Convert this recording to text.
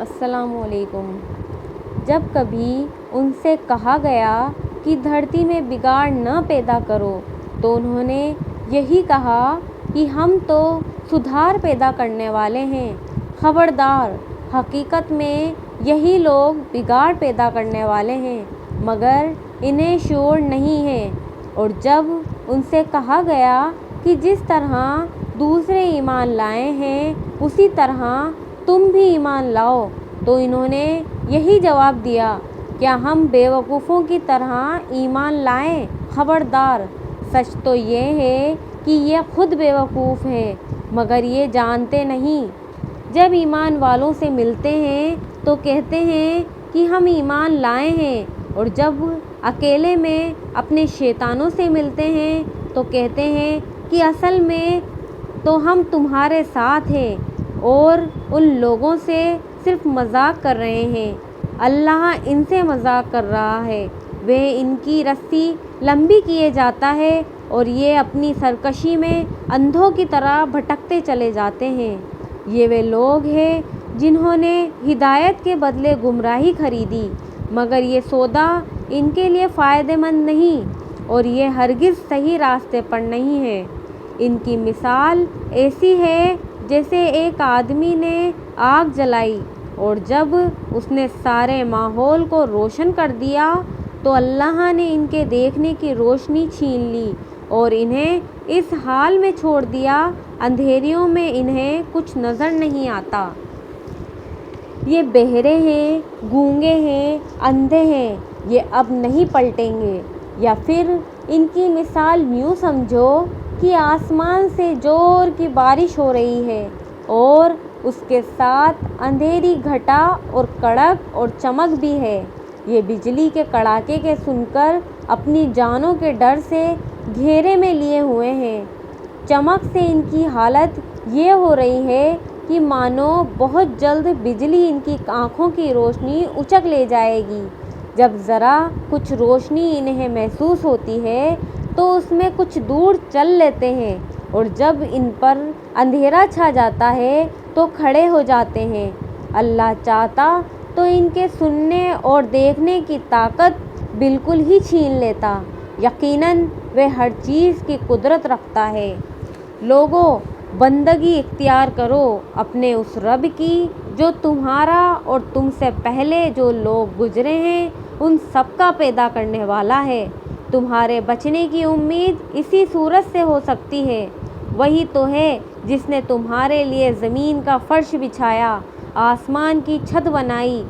السلام علیکم۔ جب کبھی ان سے کہا گیا کہ دھرتی میں بگاڑ نہ پیدا کرو تو انہوں نے یہی کہا کہ ہم تو سدھار پیدا کرنے والے ہیں۔ خبردار! حقیقت میں یہی لوگ بگاڑ پیدا کرنے والے ہیں، مگر انہیں شعور نہیں ہے۔ اور جب ان سے کہا گیا کہ جس طرح دوسرے ایمان لائے ہیں اسی طرح تم بھی ایمان لاؤ تو انہوں نے یہی جواب دیا، کیا ہم بے وقوفوں کی طرح ایمان لائیں؟ خبردار! سچ تو یہ ہے کہ یہ خود بے وقوف ہیں، مگر یہ جانتے نہیں۔ جب ایمان والوں سے ملتے ہیں تو کہتے ہیں کہ ہم ایمان لائے ہیں، اور جب اکیلے میں اپنے شیطانوں سے ملتے ہیں تو کہتے ہیں کہ اصل میں تو ہم تمہارے ساتھ ہیں اور ان لوگوں سے صرف مذاق کر رہے ہیں۔ اللہ ان سے مذاق کر رہا ہے، وہ ان کی رسی لمبی کیے جاتا ہے اور یہ اپنی سرکشی میں اندھوں کی طرح بھٹکتے چلے جاتے ہیں۔ یہ وہ لوگ ہیں جنہوں نے ہدایت کے بدلے گمراہی خریدی، مگر یہ سودا ان کے لیے فائدہ مند نہیں اور یہ ہرگز صحیح راستے پر نہیں ہے۔ ان کی مثال ایسی ہے جیسے ایک آدمی نے آگ جلائی اور جب اس نے سارے ماحول کو روشن کر دیا تو اللہ نے ان کے دیکھنے کی روشنی چھین لی اور انہیں اس حال میں چھوڑ دیا، اندھیریوں میں انہیں کچھ نظر نہیں آتا۔ یہ بہرے ہیں، گونگے ہیں، اندھے ہیں، یہ اب نہیں پلٹیں گے۔ یا پھر ان کی مثال یوں سمجھو کہ آسمان سے زور کی بارش ہو رہی ہے اور اس کے ساتھ اندھیری گھٹا اور کڑک اور چمک بھی ہے۔ یہ بجلی کے کڑاکے کے سن کر اپنی جانوں کے ڈر سے گھیرے میں لیے ہوئے ہیں۔ چمک سے ان کی حالت یہ ہو رہی ہے کہ مانو بہت جلد بجلی ان کی آنکھوں کی روشنی اُچک لے جائے گی۔ جب ذرا کچھ روشنی انہیں محسوس ہوتی ہے تو اس میں کچھ دور چل لیتے ہیں، اور جب ان پر اندھیرا چھا جاتا ہے تو کھڑے ہو جاتے ہیں۔ اللہ چاہتا تو ان کے سننے اور دیکھنے کی طاقت بالکل ہی چھین لیتا۔ یقیناً وہ ہر چیز کی قدرت رکھتا ہے۔ لوگو، بندگی اختیار کرو اپنے اس رب کی جو تمہارا اور تم سے پہلے جو لوگ گزرے ہیں ان سب کا پیدا کرنے والا ہے۔ تمہارے بچنے کی امید اسی سورج سے ہو سکتی ہے۔ وہی تو ہے جس نے تمہارے لیے زمین کا فرش بچھایا، آسمان کی چھت بنائی،